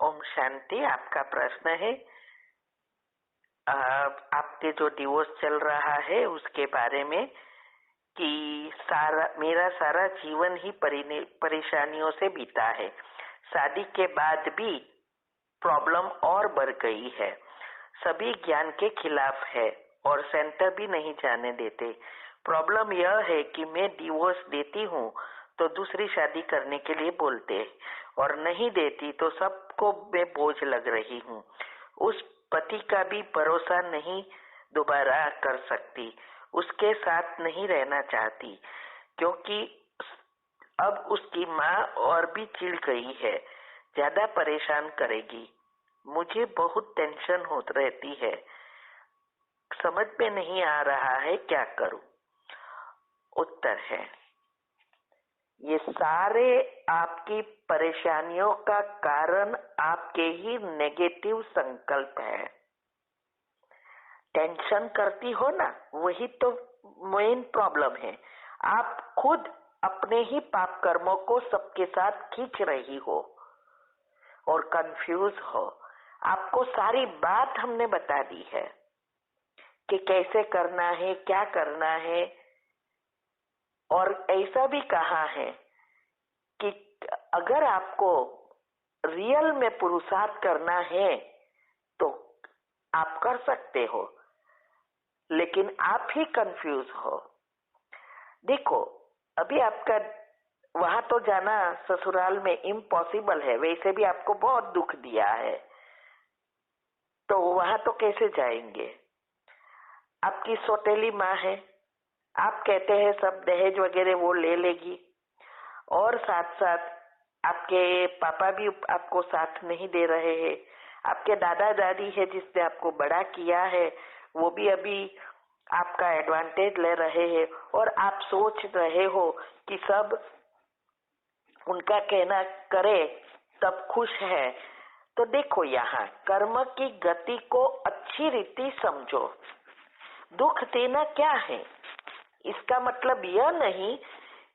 ओम शांति। आपका प्रश्न है आपके जो डिवोर्स चल रहा है उसके बारे में कि मेरा सारा जीवन ही परेशानियों से बीता है। शादी के बाद भी प्रॉब्लम और बढ़ गई है। सभी ज्ञान के खिलाफ है और सेंटर भी नहीं जाने देते। प्रॉब्लम यह है कि मैं डिवोर्स देती हूँ तो दूसरी शादी करने के लिए बोलते और नहीं देती तो सबको मैं बोझ लग रही हूँ। उस पति का भी भरोसा नहीं दोबारा कर सकती, उसके साथ नहीं रहना चाहती क्योंकि अब उसकी माँ और भी चिढ़ गई है, ज्यादा परेशान करेगी। मुझे बहुत टेंशन होती रहती है, समझ में नहीं आ रहा है क्या करूं। उत्तर है, ये सारे आपकी परेशानियों का कारण आपके ही नेगेटिव संकल्प है। टेंशन करती हो ना, वही तो मेन प्रॉब्लम है। आप खुद अपने ही पाप कर्मों को सबके साथ खींच रही हो और कंफ्यूज हो। आपको सारी बात हमने बता दी है कि कैसे करना है, क्या करना है, और ऐसा भी कहा है कि अगर आपको रियल में पुरुषार्थ करना है तो आप कर सकते हो, लेकिन आप ही कंफ्यूज हो। देखो, अभी आपका वहां तो जाना ससुराल में इम्पॉसिबल है, वैसे भी आपको बहुत दुख दिया है, तो वहां तो कैसे जाएंगे। आपकी सौतेली माँ है, आप कहते हैं सब दहेज वगैरह वो ले लेगी, और साथ साथ आपके पापा भी आपको साथ नहीं दे रहे हैं। आपके दादा दादी है जिसने आपको बड़ा किया है, वो भी अभी आपका एडवांटेज ले रहे हैं और आप सोच रहे हो कि सब उनका कहना करे तब खुश है। तो देखो, यहाँ कर्म की गति को अच्छी रीति समझो। दुख देना क्या है, इसका मतलब यह नहीं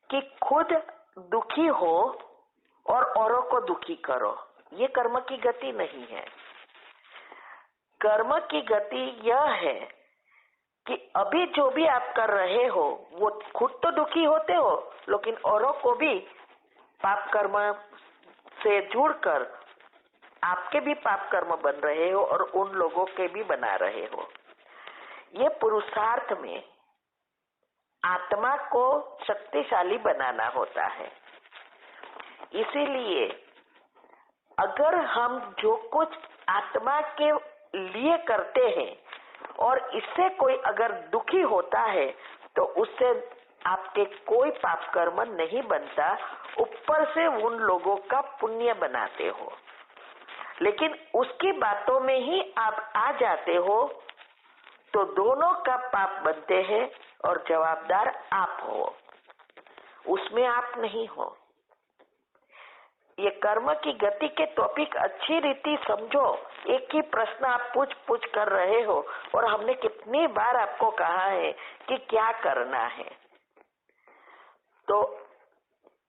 कि खुद दुखी हो और औरों को दुखी करो, ये कर्म की गति नहीं है। कर्म की गति यह है कि अभी जो भी आप कर रहे हो वो खुद तो दुखी होते हो, लेकिन औरों को भी पाप कर्म से जुड़कर आपके भी पाप कर्म बन रहे हो और उन लोगों के भी बना रहे हो। ये पुरुषार्थ में आत्मा को शक्तिशाली बनाना होता है। इसीलिए अगर हम जो कुछ आत्मा के लिए करते हैं और इससे कोई अगर दुखी होता है तो उससे आपके कोई पाप कर्म नहीं बनता, ऊपर से उन लोगों का पुण्य बनाते हो। लेकिन उसकी बातों में ही आप आ जाते हो तो दोनों का पाप बनते हैं और जवाबदार आप हो, उसमें आप नहीं हो। ये कर्म की गति के टॉपिक अच्छी रीति समझो। एक ही प्रश्न आप पूछ कर रहे हो और हमने कितनी बार आपको कहा है कि क्या करना है। तो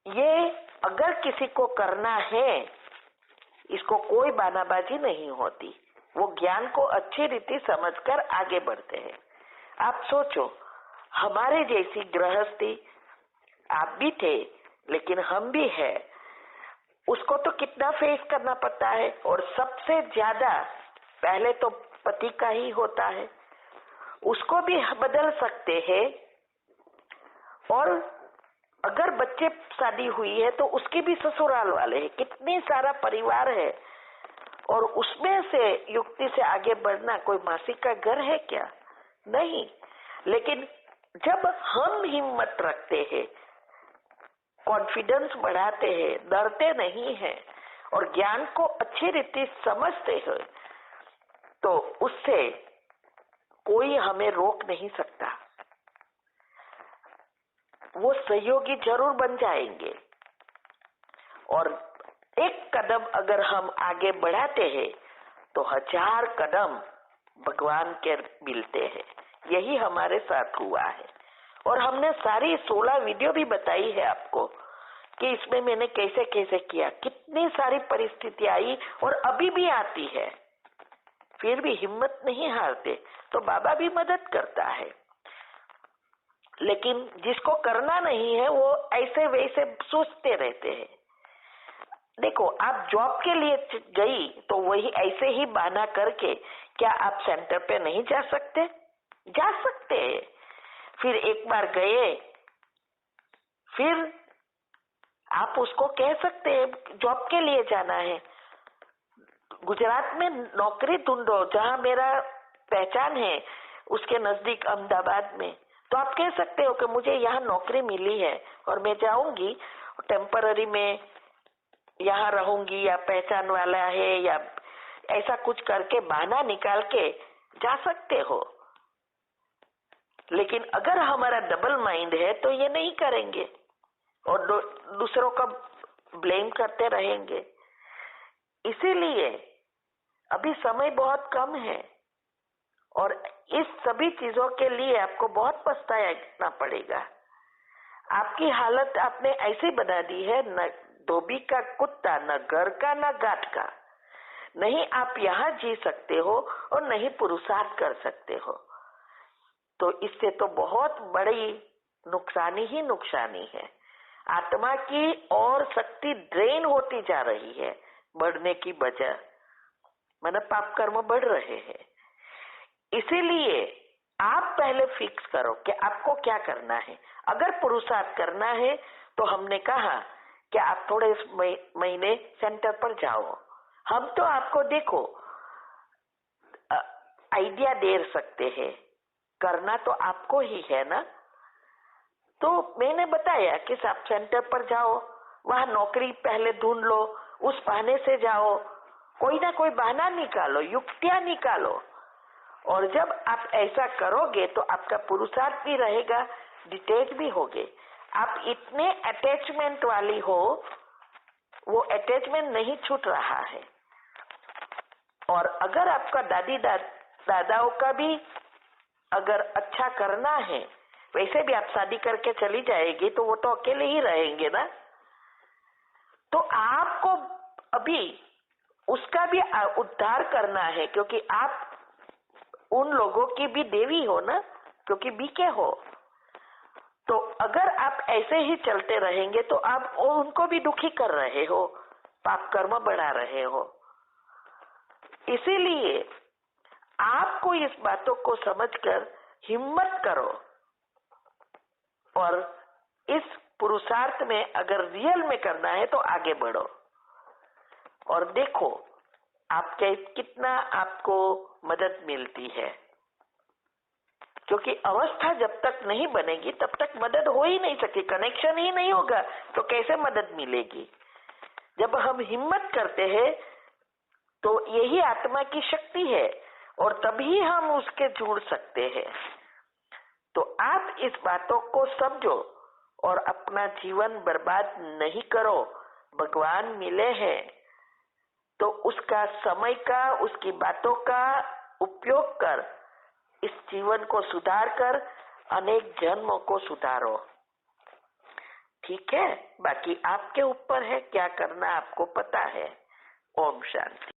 ये अगर किसी को करना है, इसको कोई बहानाबाजी नहीं होती, वो ज्ञान को अच्छी रीति समझकर आगे बढ़ते हैं। आप सोचो, हमारे जैसी गृहस्थी आप भी थे, लेकिन हम भी है, उसको तो कितना फेस करना पड़ता है, और सबसे ज्यादा पहले तो पति का ही होता है। उसको भी बदल सकते हैं, और अगर बच्चे शादी हुई है तो उसके भी ससुराल वाले हैं, कितनी सारा परिवार है, और उसमें से युक्ति से आगे बढ़ना कोई मासी का घर है क्या? नहीं। लेकिन जब हम हिम्मत रखते हैं, कॉन्फिडेंस बढ़ाते हैं, डरते नहीं हैं और ज्ञान को अच्छी रीति समझते हैं, तो उससे कोई हमें रोक नहीं सकता। वो सहयोगी जरूर बन जाएंगे, और एक कदम अगर हम आगे बढ़ाते हैं तो 1000 कदम भगवान के मिलते हैं। यही हमारे साथ हुआ है, और हमने सारी 16 वीडियो भी बताई है आपको कि इसमें मैंने कैसे कैसे किया, कितनी सारी परिस्थिति आई और अभी भी आती है, फिर भी हिम्मत नहीं हारते, तो बाबा भी मदद करता है। लेकिन जिसको करना नहीं है वो ऐसे वैसे सोचते रहते हैं। देखो, आप जॉब के लिए गई तो वही ऐसे ही बहाना करके क्या आप सेंटर पे नहीं जा सकते? जा सकते हैं। फिर एक बार गए, फिर आप उसको कह सकते हैं जॉब के लिए जाना है, गुजरात में नौकरी ढूंढो जहां मेरा पहचान है, उसके नजदीक अहमदाबाद में। तो आप कह सकते हो कि मुझे यहाँ नौकरी मिली है और मैं जाऊंगी टेम्पररी में, यहाँ रहूंगी, या पहचान वाला है, या ऐसा कुछ करके बहाना निकाल के जा सकते हो। लेकिन अगर हमारा डबल माइंड है तो ये नहीं करेंगे और दूसरों का ब्लेम करते रहेंगे। इसीलिए अभी समय बहुत कम है और इस सभी चीजों के लिए आपको बहुत पछताना पड़ेगा। आपकी हालत आपने ऐसी बना दी है, न धोबी का कुत्ता, न घर का न घाट का। नहीं आप यहाँ जी सकते हो और नहीं पुरुषार्थ कर सकते हो। तो इससे तो बहुत बड़ी नुकसानी ही नुकसानी है। आत्मा की और शक्ति ड्रेन होती जा रही है बढ़ने की बजाय, मतलब पाप कर्म बढ़ रहे हैं। इसीलिए आप पहले फिक्स करो कि आपको क्या करना है। अगर पुरुषार्थ करना है तो हमने कहा कि आप थोड़े महीने सेंटर पर जाओ। हम तो आपको देखो आइडिया दे सकते हैं, करना तो आपको ही है ना। तो मैंने बताया कि आप सेंटर पर जाओ, वहां नौकरी पहले ढूंढ लो, उस बहाने से जाओ, कोई ना कोई बहाना निकालो, युक्तियां निकालो। और जब आप ऐसा करोगे तो आपका पुरुषार्थ भी रहेगा, डिटेच भी होगे। आप इतने अटैचमेंट वाली हो, वो अटैचमेंट नहीं छूट रहा है। और अगर आपका दादाओं का भी अगर अच्छा करना है, वैसे भी आप शादी करके चली जाएगी तो वो तो अकेले ही रहेंगे ना। तो आपको अभी उसका भी उद्धार करना है, क्योंकि आप उन लोगों की भी देवी हो ना, क्योंकि बीके हो। तो अगर आप ऐसे ही चलते रहेंगे तो आप उनको भी दुखी कर रहे हो, पाप कर्म बढ़ा रहे हो। इसीलिए आपको इस बातों को समझकर हिम्मत करो और इस पुरुषार्थ में अगर रियल में करना है तो आगे बढ़ो और देखो आपके कितना आपको मदद मिलती है। क्योंकि अवस्था जब तक नहीं बनेगी तब तक मदद हो ही नहीं सकती, कनेक्शन ही नहीं होगा तो कैसे मदद मिलेगी। जब हम हिम्मत करते हैं तो यही आत्मा की शक्ति है और तभी हम उसके जुड़ सकते हैं। तो आप इस बातों को समझो और अपना जीवन बर्बाद नहीं करो। भगवान मिले हैं तो उसका समय का, उसकी बातों का उपयोग कर इस जीवन को सुधार कर अनेक जन्मों को सुधारो। ठीक है, बाकी आपके ऊपर है क्या करना, आपको पता है। ओम शांति।